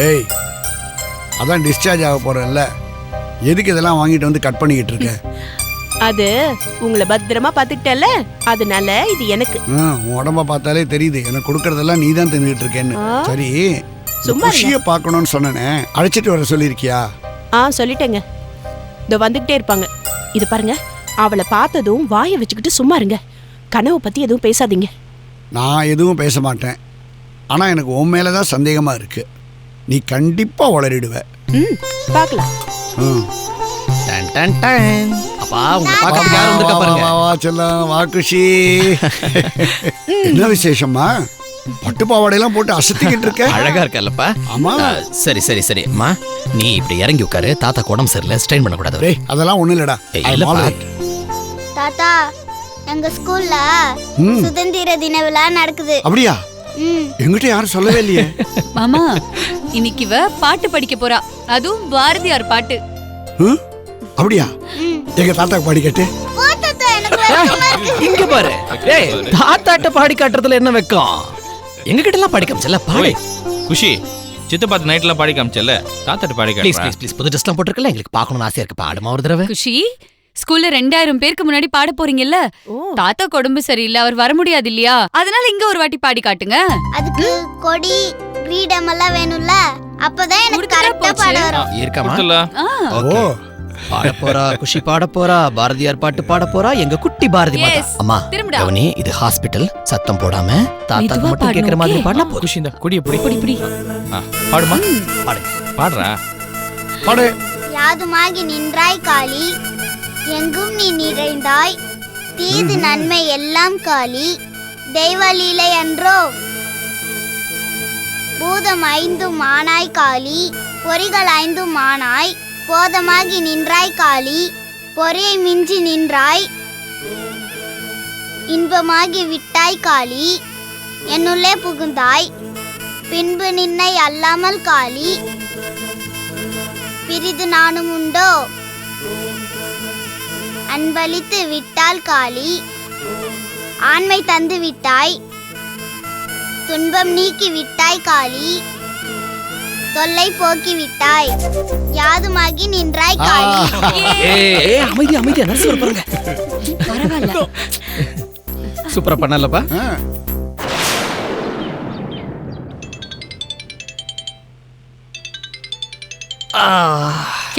ஏய், அதான் டிஸ்சார்ஜ் ஆக போறேன்ல, எதுக்கு இதெல்லாம் வாங்கிட்டு வந்து கட் பண்ணிக்கிட்டு இருக்க? அது உங்களை பத்திரமா பாத்துக்கிட்டல, அதனால இது எனக்கு. உன் உடம்ப பார்த்தாலே தெரியுது எனக்கு கொடுக்கறதெல்லாம் நீ தான் தின்னுட்டு இருக்கேன்னு. சரி, குஷியை பார்க்கணும்னு சொன்னேனே, அழைச்சிட்டு வர சொல்லியிருக்கியா? சொல்லிட்டேங்க. இதோ வந்துகிட்டே இருப்பாங்க. இது பாருங்க, அவளை பார்த்ததும் வாயை வச்சுக்கிட்டு சும்மா இருங்க. கனவு பத்தி எதுவும் பேசாதீங்க. நான் எதுவும் பேச மாட்டேன். ஆனா எனக்கு உன் மேலதான் சந்தேகமா இருக்கு. நீ கண்டிப்பா உளறிடுவ. பார்க்கலாம். Done done done. அப்பா உங்க பாக்கிறதுக்கு யார் வந்திருக்கா பாருங்க. வா செல்லம், வா குஷி. என்ன விசேஷமா? பட்டு பாவாடையெல்லாம் போட்டு அசத்திக்கிட்டு இருக்க. அழகா இருக்கல்லப்பா. ஆமா. சரி சரி சரி அம்மா, நீ இப்படி இறங்கி உட்காரு. தாத்தா உடம்பு சரியில்லை, ஸ்ட்ரெயின் பண்ண கூடாது. டேய், அதெல்லாம் ஒண்ணு இல்லடா. தாத்தா, எங்க ஸ்கூல்ல சுதந்திர தின விழா நடக்குது. அப்படியா? என்கிட்ட யாரும் சொல்லவே இல்லையே. மாமா, இன்னைக்கு இவ பாட்டு படிக்க போறா, அதுவும் பாரதியார் பாட்டு. அப்படியா? எங்க தாத்தா பாடி கேட்டு. இங்க பாரு, டேய் தாத்தாட்ட பாடி காட்டுறதுல என்ன வெக்கம்? எங்க கிட்ட எல்லாம் பாடி காமிச்சல பாடு. குஷி, சித்தப்பாத்து நைட்ல பாடி காமிச்சல, தாத்தாட்ட பாடி காட்டு. ப்ளீஸ் ப்ளீஸ் ப்ளீஸ், புது ட்ரெஸ்லாம் போட்டுருக்கல, எங்களுக்கு பார்க்கணும்னு ஆசையா இருக்கு. பாடுமா ஒரு தடவை. குஷி, ஸ்கூல்ல 2000 பேருக்கு முன்னாடி பாட போறீங்கல்ல, தாத்தா உடம்பு சரியில்லை, அவர் வர முடியாது இல்லையா, அதனால இங்க ஒரு வாட்டி பாடி காட்டுங்க. அதுக்கு கொடி கிரீடம் எல்லாம் வேணும்ல, அப்பதான் எனக்கு கரெக்ட்டா பாட வரும். இருக்காமா? ஓகே. பாட போறா குஷி, பாட போறா பாரதியார் பாட்டு பாட போறா, எங்க குட்டி பாரதி மாதா. அம்மா கவனி, இது ஹாஸ்பிடல், சத்தம் போடாம தாத்தாக்கு மட்டும் கேக்குற மாதிரி பாடனா போதும். குஷி, இந்த குடிய புடி புடி புடி. பாடுமா? பாடுங்க. பாடுறா. பாடு. யாதுமாகி நின்றாய் காளி, எங்கும் நீ நிறைந்தாய், தீது நன்மை எல்லாம் காளி, தெய்வலீலை அன்றோ. பூதம் 5 மானாய் காளி, பொறிகள் 5 மானாய், போதமாகி நின்றாய் காளி, பொறியை மிஞ்சி நின்றாய், இன்பமாகி விட்டாய் காளி, என்னுள்ளே புகுந்தாய், பின்பு நின்னை அல்லாமல் காளி, பிரிது நானும் உண்டோ, அன்பளித்து விட்டால் காளி, ஆண்மை தந்து விட்டாய், துன்பம் நீக்கி விட்டாய் காளி, தொல்லை போக்கி விட்டாய், யாதுமாகி நின்றாய் காளி. ஏய் அமைதி அமைதி, நர்ஸ் வர பாருங்க. பரவாயில்ல, சூப்பரா பண்ணலப்பா.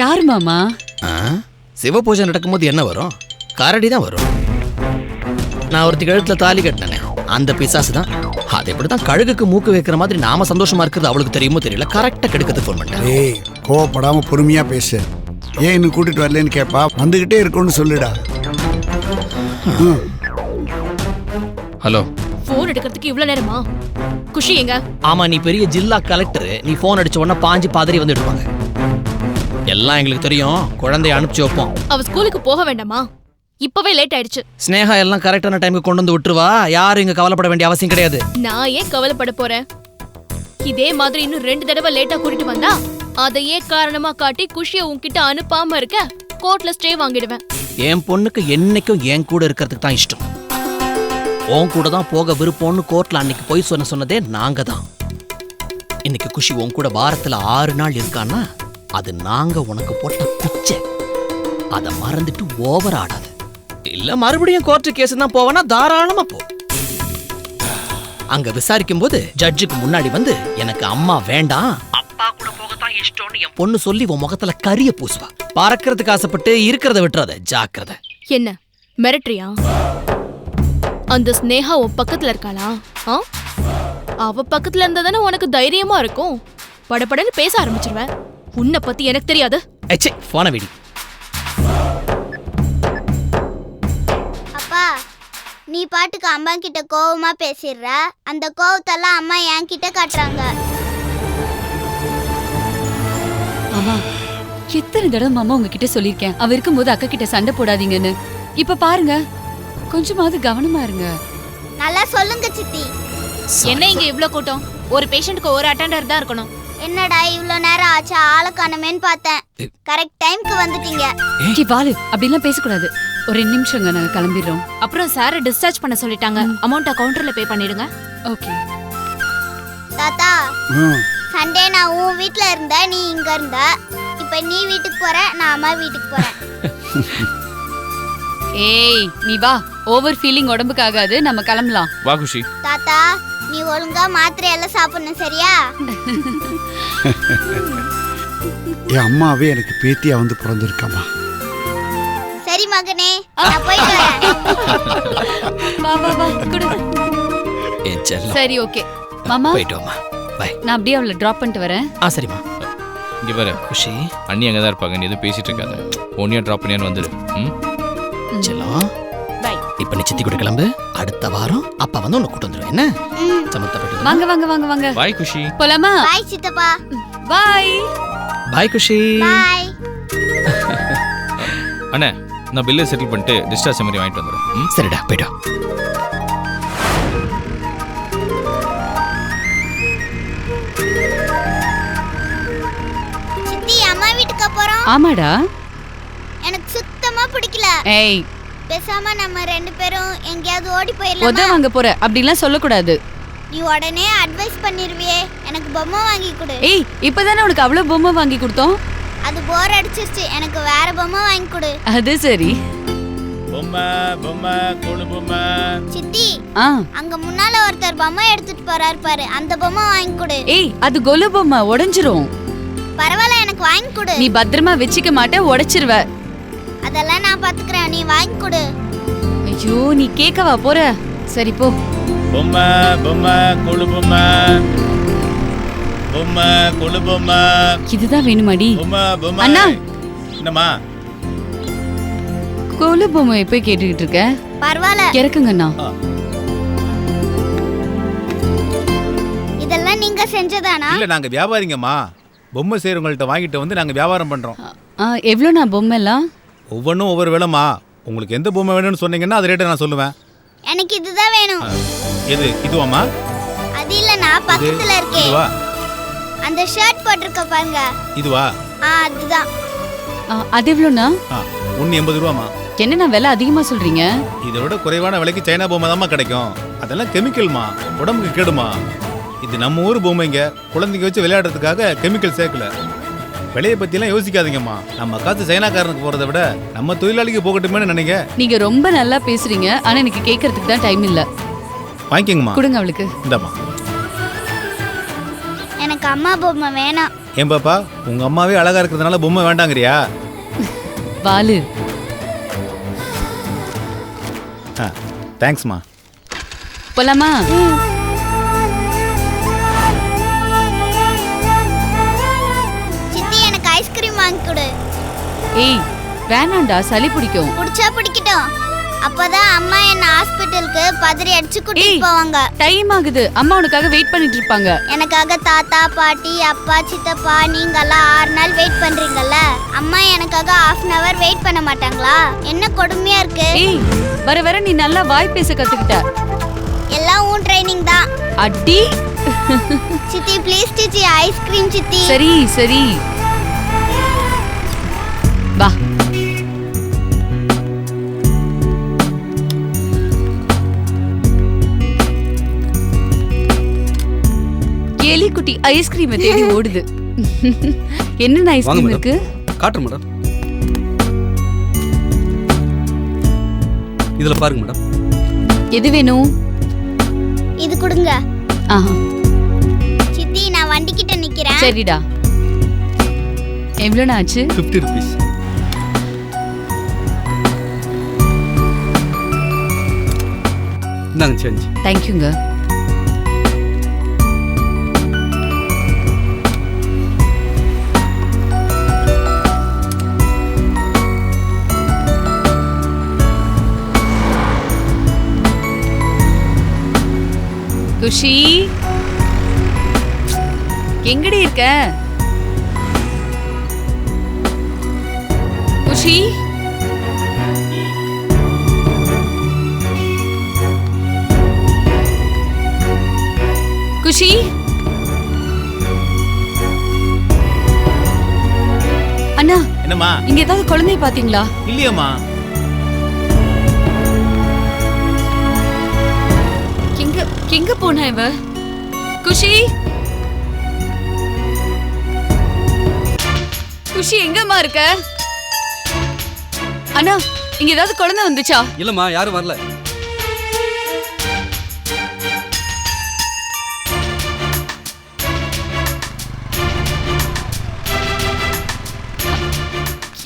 யார் மாமா? சிவ பூஜை நடக்கும்போது என்ன வரும்? கரடி தான் வரும். நான் ஒருத்தி கழுத்துல தாலி கட்டினேன், அந்த பிசாசு தான். அது எப்படிதான் கழுகுக்கு மூக்கு வைக்கிற மாதிரி நாம சந்தோஷமா இருக்கிறது அவளுக்கு தெரியுமோ தெரியல, கரெக்டா கெடுக்கிறதுக்கு ஃபோன் பண்ணிட்டேன். ஏய், கோவப்படாம பொறுமையா பேசு. ஏன் இன்னும் கூட்டிட்டு வரலன்னு கேப்பா, வந்துகிட்டே இருக்கும்னு சொல்லுடா. ஹலோ, போன் எடுக்கிறதுக்கு இவ்வளவு நேரமா? குஷி எங்க? ஆமா, நீ பெரிய ஜில்லா கலெக்டர், நீ போன் அடிச்ச உடனே பாஞ்சு பாதறி வந்து எடுப்பாங்க. எல்லாம் எங்களுக்கு தெரியும், குழந்தைய அனுப்பிச்சு வைப்போம். அவ ஸ்கூலுக்கு போக வேண்டாமா? இப்பவே லேட் ஆயிடுச்சு. ஸ்னேகா எல்லாம் கரெக்டான டைமுக்கு கொண்டு வந்து விட்டுருவா, யாரும் இங்க கவலைப்பட வேண்டிய அவசியம் கிடையாது. நான் ஏன் கவலைப்பட போறேன்? இதே மாதிரி இன்னும் 2 தடவை லேட்டா கூட்டிட்டு வந்தா அதையே காரணமா காட்டி குஷியை உன்கிட்ட அனுப்பாம இருக்க கோர்ட்ல ஸ்டே வாங்கிடுவேன். என் பொண்ணுக்கு என்னைக்கும் என் கூட இருக்கிறதுக்கு தான் இஷ்டம். உன் கூட தான் போக விருப்பம்னு கோர்ட்ல அன்னைக்கு போய் சொன்னதே நாங்க தான். இன்னைக்கு குஷி உன் கூட வாரத்துல 6 நாள் இருக்கான்னா அது நாங்க உனக்கு போட்ட பிச்சை. அதை மறந்துட்டு ஓவர் ஆடாது. இல்ல மறுபடியும் கோர்ட்டு கேஸ் தான் போவனா தாராளமா போ. அங்க விசாரிக்கும் போது ஜட்ஜுக்கு முன்னாடி வந்து எனக்கு அம்மா வேண்டாம், அப்பா கூட போகத்தான் இஷ்டம்னு என் பொண்ணு சொல்லி உன் முகத்துல கரிய பூசுவா. பறக்கிறதுக்கு ஆசைப்பட்டு இருக்கிறத விட்டுறாத, ஜாக்கிரதை. என்ன மிரட்டுறியா? அந்த ஸ்னேகா உன் பக்கத்துல இருக்காளா? அவ பக்கத்துல இருந்தா தானே உனக்கு தைரியமா இருக்கும். படபடன்னு பேச ஆரம்பிச்சிருவேன். உன்னை பத்தி எனக்கு தெரியாது. போன விடி. அப்பா, நீ பாட்டுக்கு அம்மா கிட்ட கோவமா பேசிடுற, அந்த கோவத்தெல்லாம் அம்மா என் கிட்ட காட்டுறாங்க. மாமா, எத்தனை தடவை மாமா உங்ககிட்ட சொல்லிருக்கேன், அவ இருக்கும்போது அக்கா கிட்ட சண்டை போடாதீங்கன்னு. இப்ப பாருங்க, கொஞ்சமாவது கவனமா இருங்க. நல்லா சொல்லுங்க சித்தி. என்ன இங்க இவ்ளோ கூட்டம்? ஒரு பேஷண்ட்க்கு ஒரு அட்டெண்டர் தான் இருக்கணும். என்னடா இவ்ளோ நேரம் ஆச்சு, ஆளை காணமேன்னு பார்த்தேன். கரெக்ட் டைம்க்கு வந்துட்டீங்க. வாலு, அப்படிலாம் பேசக்கூடாது. ஒரு 2 நிமிஷங்க, நாங்க கிளம்பிடுறோம். அப்புறம் சாரை டிஸ்சார்ஜ் பண்ண சொல்லிட்டாங்க. அமௌண்ட் கவுண்டர்ல பே பண்ணிடுங்க. ஓகே தாத்தா, சண்டே நான் உன் வீட்ல இருந்த, நீ இங்க இருந்த. இப்ப நீ வீட்டுக்கு போற, நான் அம்மா வீட்டுக்கு போறேன். ஏய் நீ வா, ஓவர் ஃபீலிங் உடம்புக்கு ஆகாது, நம்ம கிளம்பலாம். வா குஷி. தாத்தா நீ ஒழுங்கா மாத்திரை எல்லாம் சாப்பிடணும், சரியா? என் அம்மாவே எனக்கு பேத்தியா வந்து பிறந்திருக்காமா. சரி மகனே, நான் போயிட்டு வரேன். வா வா வா குடு. என் செல்லம். சரி ஓகே மாமா, போயிட்டு வாமா. பை. நான் அப்படியே அவளை டிராப் பண்ணிட்டு வரேன். சரிம்மா. இங்க பாரு குஷி அண்ணி அங்கே தான் இருப்பாங்க, நீ எதுவும் பேசிட்டு இருக்காத. ஒன்னியா ட்ராப் பண்ணியான்னு வந்துடு. ம் செல்லம். பை. இப்ப நீ சித்தி கூட கிளம்பு. அடுத்த வாரம் அப்பா வந்து உன்னை கூட்டு வந்துருவேன். என்ன சமத்தப்பட்டு வாங்க வாங்க வாங்க வாங்க. பாய் குஷி. போலாமா? பாய் சித்தப்பா. பாய். பாய் குஷி. பாய். அண்ணே நான் பில்லை செட்டில் பண்ணிட்டு டிஸ்சார்ஜ் மாதிரி வாங்கிட்டு வந்துடுறேன். ம் சரிடா போய்டா. சித்தி அம்மா வீட்டுக்கு போறோம். ஆமாடா. எனக்கு சுத்தமா பிடிக்கல. ஏய் பேசாம நம்ம ரெண்டு பேரும் எங்கேயாவது ஓடி உத போயிடலாமா? வாங்க போற அப்படிலாம் சொல்லக்கூடாது. நீ உடனே அட்வைஸ் பண்ணிருவியே. எனக்கு பொம்மை வாங்கி கொடு. ஏய் இப்பதானே உனக்கு அவ்வளவு பொம்மை வாங்கி கொடுத்தோம். அது போர் அடிச்சிருச்சு, எனக்கு வேற பொம்மை வாங்கி கொடு. அது சரி. பொம்மை பொம்மை கொழு பொம்மை. சித்தி ஆ அங்க முன்னால ஒருத்தர் பொம்மை எடுத்துட்டு போறாரு பாரு, அந்த பொம்மை வாங்கி கொடு. ஏய் அது கொலு பொம்மை உடைஞ்சிரும். பரவாயில்ல, எனக்கு வாங்கி கொடு. நீ பத்திரமா வச்சுக்க மாட்ட, உடைச்சிருவ. அதெல்லாம் நான் பாத்துக்கிறேன், நீ வாங்கி கொடு. ஐயோ நீ கேட்கவா போற? சரி போ. பொம்மை பொம்மை கொழு பொம்மை. பொம்மை கொழு பொம்மை. இதுதான் வேணுமாடி? பொம்மை பொம்மை. அண்ணா. என்னம்மா? கொலு பொம்மை போய் கேட்டுக்கிட்டு இருக்க? பரவாயில்ல, இறக்குங்கண்ணா. இதெல்லாம் நீங்க செஞ்சதானா? இல்ல நாங்க வியாபாரிங்கம்மா. பொம்மை செய்யறவங்கள்ட்ட வாங்கிட்டு வந்து நாங்க வியாபாரம் பண்றோம். எவ்வளோண்ணா பொம்மை எல்லாம்? ஒவ்வொன்றும் ஒவ்வொரு விலைமா. உங்களுக்கு எந்த பொம்மை வேணும்னு சொன்னீங்கன்னா அது ரேட்டை நான் சொல்லுவேன். எனக்கு இதுதான் வேணும். எது இதுவாம்மா? அது இல்லனா பக்கத்துல இருக்கே. இதுவா? அந்த ஷர்ட் போட்டிருக்க பாருங்க. இதுவா? அதுதான். அது எவ்வளோண்ணா? 180 ரூபாமா. என்னண்ணா விலை அதிகமா சொல்றீங்க? இதை விட குறைவான விலைக்கு சைனா பொம்மை தான்மா கிடைக்கும். அதெல்லாம் கெமிக்கல்மா, உடம்புக்கு கெடுமா. இது நம்ம ஊர் பொம்மைங்க, குழந்தைங்க வச்சு விளையாடுறதுக்காக கெமிக்கல் சேர்க்கல. விலையை பத்திலாம் யோசிக்காதீங்கம்மா. நம்ம காசு சைனாக்காரனுக்கு போறதை விட நம்ம தொழிலாளிக்கு போகட்டுமே நினைங்க. நீங்க ரொம்ப நல்லா பேசுறீங்க, ஆனா எனக்கு கேட்கறதுக்கு தான் டைம் இல்ல. வாங்கிக்கங்கம்மா. கொடுங்க அவளுக்கு. இந்தாம்மா. எனக்கு அம்மா பொம்மை வேணாம். ஏன் பாப்பா, உங்க அம்மாவே அழகா இருக்கிறதுனால பொம்மை வேண்டாங்கறியா? வாலு. தேங்க்ஸ்மா. போலாமா? சித்தி எனக்கு ஐஸ்கிரீம் வாங்கி கொடு. ஏய் வேணாண்டா, சளி பிடிக்கும். புடிச்சா பிடிக்கட்டும். அப்பதான் அம்மா என்ன ஹாஸ்பிட்டலுக்கு பதறி அடிச்சு கூட்டிட்டு போவாங்க. டைம் ஆகுது, அம்மா உனக்காக வெயிட் பண்ணிட்டு இருப்பாங்க. எனக்காக தாத்தா பாட்டி அப்பா சித்தப்பா நீங்கெல்லாம் 6 நாள் வெயிட் பண்றீங்கல்ல, அம்மா எனக்காக 1/2 hour வெயிட் பண்ண மாட்டாங்களா? என்ன கொடுமையா இருக்கு. ஏய் வர வர நீ நல்லா வாய் பேச கத்துக்கிட்ட. எல்லாம் உன் ட்ரைனிங் தான். அடி. சித்தி ப்ளீஸ் சித்தி, ஐஸ்கிரீம் சித்தி. சரி சரி வா. எலிக்குட்டி ஐஸ்கிரீம் தேடி ஓடுது. என்னென்ன ஐஸ்கிரீம் இருக்கு? காட்டுறேன் மேடம். இதுல பாருங்க மேடம். எது வேணும்? இது கொடுங்க. ஆஹா சித்தி நான் வண்டி கிட்ட நிக்கிறேன். சரிடா. எவ்வளோண்ணா ஆச்சு? 50 rupees. இந்தாங்க சேஞ்ச். தேங்க்யூங்க. குஷி எங்கடி இருக்க? குஷி குஷி அண்ணா. என்னம்மா? இங்க ஏதாவது குழந்தைய பாத்தீங்களா? இல்லையம்மா. எங்க போனா இவ? குஷி குஷி எங்கம்மா இருக்க? அண்ணா, இங்க ஏதாவது குழந்தை வந்துச்சா? இல்லம்மா, யாரும் வரல.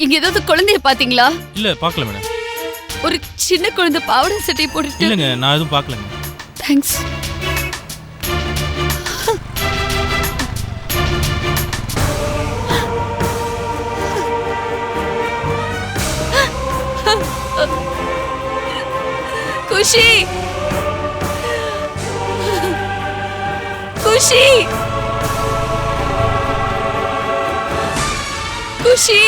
இங்க ஏதாவது குழந்தைய பாத்தீங்களா? இல்ல பார்க்கல மேடம். ஒரு சின்ன குழந்தை பாவாடை சட்டை போட்டுட்டு. இல்லங்க, நான் எதுவும் பார்க்கலங்க. தேங்க்ஸ். குஷி, குஷி, குஷி.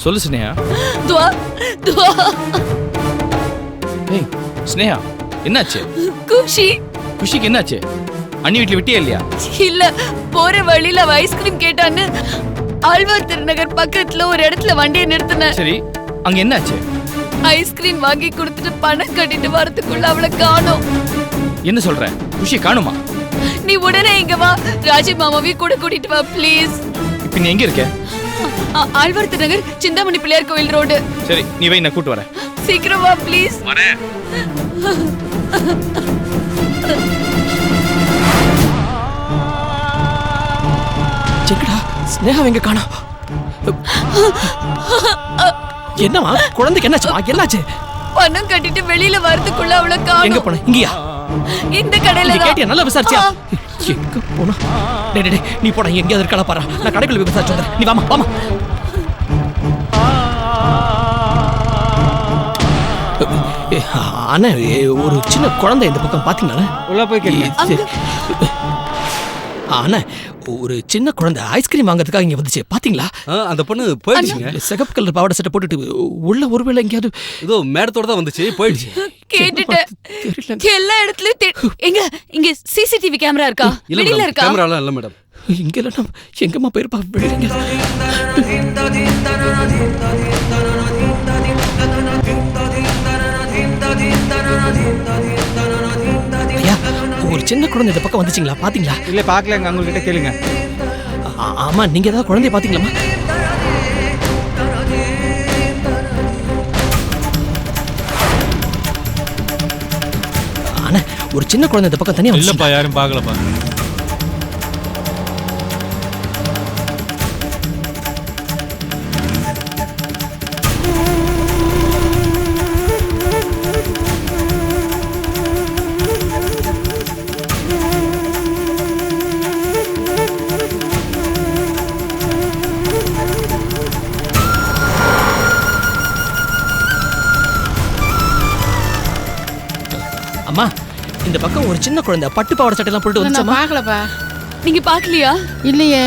சொல்லு ஸ்னேகா. துவா, துவா. ஏய் ஸ்னேகா, என்னாச்சு? குஷி. குஷிக்கு என்னாச்சு? அண்ணி வீட்டுல விட்டியா இல்லையா? இல்ல, போற வழியில ஐஸ்கிரீம் கேட்டான்னு ஆழ்வார் திருநகர் பக்கத்துல ஒரு இடத்துல வண்டியை நிறுத்தின. சரி, அங்க என்னாச்சு? ஐஸ்கிரீம் வாங்கி கொடுத்துட்டு பணம் கட்டிட்டு வரதுக்குள்ள அவளை காணோம். என்ன சொல்ற? குஷியை காணுமா? நீ உடனே இங்க வா, ராஜி மாமாவையும் கூட கூட்டிட்டு வா ப்ளீஸ். இப்ப நீ எங்க இருக்க? ஆழ்வார் திருநகர் சிந்தாமணி பிள்ளையார் கோயில் ரோடு. சரி, நீ வை, நான் கூட்டு வரேன். சீக்கிரம் வா ப்ளீஸ். செங்கடா, ஸ்னேகா எங்க காணோம்? என்னமா குழந்தைக்கு என்னாச்சுமா? என்னாச்சு? பணம் கட்டிட்டு வெளியில வரதுக்குள்ள அவளை எங்க காணோம். போன? இங்கயா? இந்த கடையில தான். கேட்டியா? நல்லா விசாரிச்சியா? எங்க போனா? டேய் டேய், நீ போடா, எங்கயாவது இருக்கா பாரு. நான் கடைக்குள்ள போய் விசாரிச்சு வந்துறேன். நீ வாமா வாமா. அண்ணா, ஒரு சின்ன குழந்தை இந்த பக்கம் பாத்தீங்களா? உள்ள போய் கேளுங்க. அண்ணா, ஒரு சின்ன குழந்தை ஐஸ்கிரீம் வாங்குறதுக்காக இங்க வந்துச்சு, பாத்தீங்களா? அந்த பொண்ணு போயிடுச்சுங்க. சிகப்பு கலர் பாவாடை சட்டை போட்டுட்டு உள்ள ஒருவேளை எங்கேயாவது ஏதோ மேடத்தோட தான் வந்துச்சு, போயிடுச்சு. கேட்டுட்டேன். எல்லா இடத்துலயும் எங்க இங்க சிசிடிவி கேமரா இருக்கா? இல்ல வெளியில மேடம், இருக்கா? கேமராலாம் இல்ல மேடம். இங்க இல்ல, எங்கம்மா போயிருப்பா? வெளியில ஐயா, ஒரு சின்ன குழந்தை இந்த பக்கம் வந்துச்சுங்களா? பாத்தீங்களா? இல்ல பாக்கலங்க, அவங்க கிட்ட கேளுங்க. ஆமா, நீங்க ஏதாவது குழந்தைய பாத்தீங்களாமா? ஆனா ஒரு சின்ன குழந்தை இந்த பக்கம் தனியா வந்து. இல்லப்பா, யாரும் பார்க்கலப்பா. அம்மா, இந்த பக்கம் ஒரு சின்ன குழந்தை பட்டு பாவாடை சட்டையெல்லாம் போட்டு வந்துச்சம்மா. பார்க்கலப்பா. நீங்க பாக்கலையா? இல்லையே.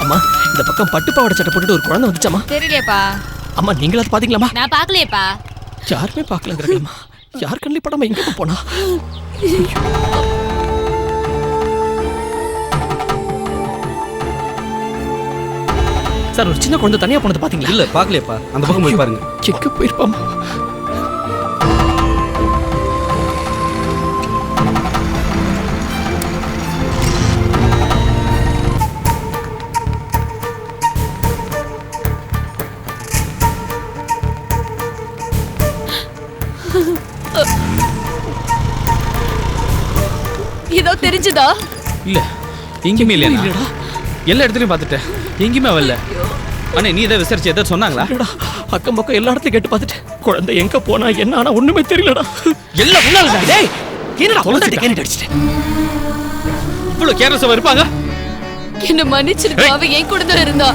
அம்மா, இந்த பக்கம் பட்டு பாவாடை சட்டை போட்டுட்டு ஒரு குழந்தை வந்துச்சம்மா. தெரியலையேப்பா. அம்மா, நீங்களாவது பாத்தீங்களாம்மா? நான் பார்க்கலையேப்பா. யாருமே பார்க்கலங்கிறீங்களா? யார் கண்ணில் படாம எங்க போனா? சார், ஒரு சின்ன குழந்தை தனியா போனது பாத்தீங்களா? இல்ல பாக்கலையப்பா, அந்த பக்கம் போய் பாருங்க. எங்க போயிருப்பாமா? ஏதோ தெரிஞ்சுதா? இல்ல, எங்கேயுமே இல்லையா? எல்லா இடத்துலயும் பார்த்துட்டேன், எங்கேயுமே வரல. அண்ணே நீ இதை விசாரிச்சு எதாவது சொன்னாங்களா? இல்லடா, அக்கம் பக்கம் எல்லா இடத்துலயும் கேட்டு பார்த்துட்டேன். குழந்தை எங்க போனா என்ன ஆனா ஒண்ணுமே தெரியலடா. எல்லாம் முன்னால டேய், என்னடா தொலைச்சிட்டா? கேட்டு அடிச்சிட்டேன். இவ்வளவு கேர்லெஸ்ஸா இருப்பாங்க? என்ன மன்னிச்சிருப்பா, அவ என் கூட தான் இருந்தா.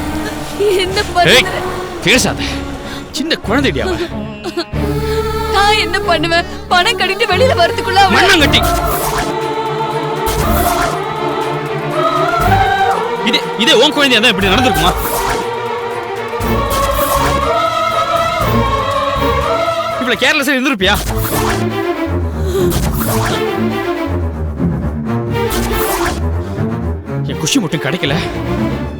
என்ன பண்ணுற? பேசாத, சின்ன குழந்தைடி அவ. நான் என்ன பண்ணுவேன்? பணம் கட்டிட்டு வெளியில வரதுக்குள்ள அவ மண்ணங்கட்டி. இதே உன் குழந்தையா தான் இப்படி நடந்திருக்குமா? இவ்வளவு கேர்லெஸ்ஸா இருந்திருப்பியா? என் குஷி மட்டும் கிடைக்கல,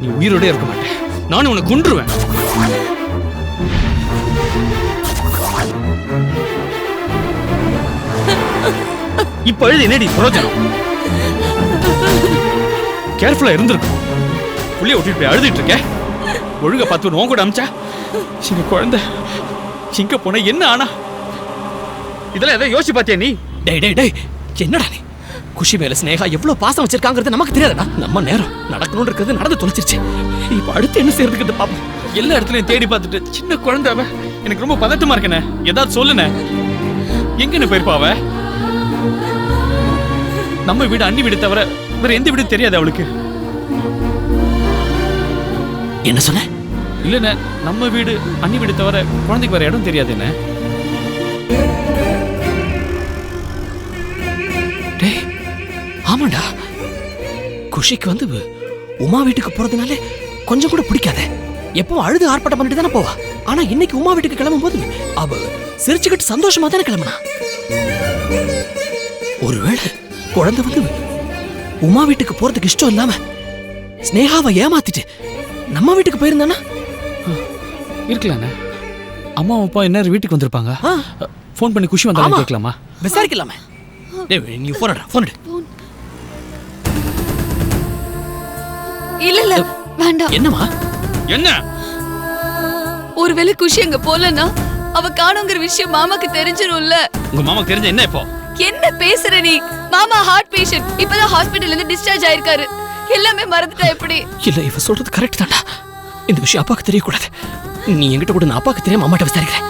நீ உயிரோட இருக்க மாட்டேன். நானும் உன்னை கொன்றுவேன். இப்ப அழுது என்னடி பிரயோஜனம்? கேர்ஃபுல்லா இருந்திருக்கும். புள்ளைய விட்டுட்டு போய் அழுதுட்டு இருக்க. ஒழுங்கா பார்த்து உன் கூட அமிச்சா சின்ன குழந்தை சிங்க போன என்ன ஆனா? இதெல்லாம் எதை யோசிச்சு பார்த்தியா நீ? டேய் டேய் டேய், என்னடா நீ? குஷி மேல ஸ்னேகா எவ்வளவு பாசம் வச்சிருக்காங்கிறது நமக்கு தெரியாதுடா. நம்ம நேரம் நடக்கணும்னு இருக்கிறது நடந்து தொலைச்சிருச்சு. இப்ப அடுத்து என்ன செய்யறதுக்கு பாப்போம். எல்லா இடத்துலயும் தேடி பார்த்துட்டு சின்ன குழந்தை அவ. எனக்கு ரொம்ப பதட்டமா இருக்கனே, ஏதாவது சொல்லுனே. எங்கன்னு போயிருப்பா அவ? நம்ம வீடு அண்ணி வீடு தவிர வேற எந்த வீடும் தெரியாது அவளுக்கு. என்ன சொன்ன? இல்லண்ணே, நம்ம வீடு அண்ணி வீடு தவிர குழந்தைக்கு வேற இடம் தெரியாது என்ன. டேய், ஆமாண்டா. குஷிக்கு வந்து உமா வீட்டுக்கு போறதுனால கொஞ்சம் கூட பிடிக்காத. எப்பவும் அழுது ஆர்ப்பாட்டம் பண்ணிட்டு தானே போவா. ஆனா இன்னைக்கு உமா வீட்டுக்கு கிளம்பும் போது அவ சிரிச்சுக்கிட்டு சந்தோஷமா தானே கிளம்புனா. ஒருவேளை குழந்தை வந்து உமா வீட்டுக்கு போறதுக்கு இஷ்டம் இல்லாம ஸ்னேகாவை ஏமாத்திட்டு நம்ம வீட்டுக்கு போயிருந்தானா? இருக்கலாண்ணே. அம்மா அப்பா என்ன வீட்டுக்கு வந்திருப்பாங்க. ஃபோன் பண்ணி குஷி வந்தாலும் கேட்கலாமா? விசாரிக்கலாமே. டேய், நீ போன் எடு. இல்ல இல்ல வேண்டாம். என்னமா? என்ன? ஒருவேளை குஷி அங்க போலன்னா அவ காணுங்கிற விஷயம் மாமாக்கு தெரிஞ்சிரும்ல. உங்க மாமாக்கு தெரிஞ்ச என்ன இப்போ? என்ன பேசுற நீ? மாமா ஹார்ட் பேஷண்ட், இப்பதான் ஹாஸ்பிடல்ல இருந்து டிஸ்சார்ஜ் ஆயிருக்காரு. எல்லாமே மறந்துட்டா எப்படி? இல்ல, இவ சொல்றது கரெக்ட் தான்டா. இந்த விஷயம் அப்பாக்கு தெரியக்கூடாது. நீ என்கிட்ட கூட நான் அப்பாக்கு தெரியாம அம்மாட்ட விசாரிக்கிறேன்.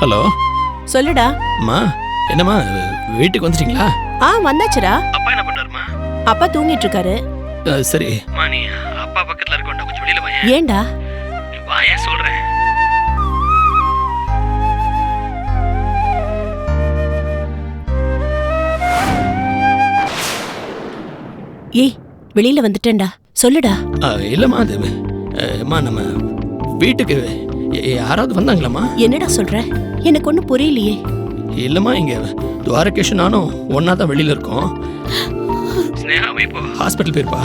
ஹலோ, சொல்லுடா. அம்மா, என்னம்மா வீட்டுக்கு வந்துட்டீங்களா? வந்தாச்சுடா. அப்பா என்ன பண்றாருமா? அப்பா தூங்கிட்டு இருக்காரு. சரி நீ அப்பா பக்கத்துல இருக்க வேண்டாம், கொஞ்சம் வெளியில வா. ஏன்டா? வா, ஏன் சொல்றேன். ஏய், வெளியில வந்துட்டேன்டா. சொல்லுடா. இல்லம்மா, அது அம்மா நம்ம வீட்டுக்கு யாராவது வந்தாங்களாம்மா? என்னடா சொல்ற? எனக்கு ஒன்றும் புரியலையே. இல்லம்மா, இங்க துவாரகேஷ் நானும் ஒன்னா தான் வெளியில இருக்கோம். ஸ்னேகாவை இப்போ ஹாஸ்பிட்டல் போயிருப்பா.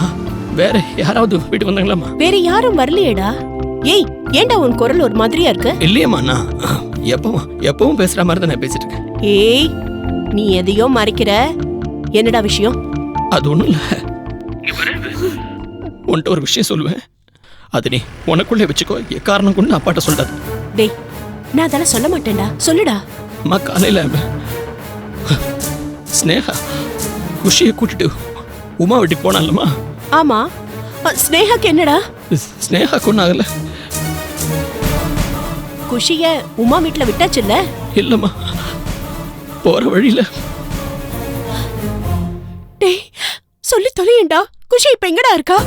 வேற யாராவது வீட்டுக்கு வந்தாங்களாம்மா? வேற யாரும் வரலையேடா. ஏய், ஏன்டா உன் குரல் ஒரு மாதிரியா இருக்கு? இல்லையம்மா, நான் எப்பவும் பேசுற மாதிரி தான் நான் பேசிட்டு இருக்கேன். ஏய், நீ எதையோ மறைக்கிற. என்னடா விஷயம்? அது ஒண்ணும் இல்ல. உன்கிட்ட ஒரு விஷயம் சொல்லுவேன், அது நீ உனக்குள்ளே வச்சுக்கோ. காரணம் கொண்டு அப்பாட்ட சொல்லாது. டேய், நான் அதெல்லாம் சொல்ல மாட்டேன்டா. சொல்லுடா. அம்மா, காலையில ஸ்னேகா குஷியை கூட்டிட்டு உமா வீட்டுக்கு போனாலம்மா. ஆமா, ஸ்னேகாக்கு என்னடா? ஸ்னேகா கொண்டாகல. குஷிய உமா வீட்டுல விட்டாச்சுல்ல? இல்லம்மா, போற வழியில. டேய், சொல்லி தொலையேண்டா. குஷி இப்ப எங்கடா இருக்கா?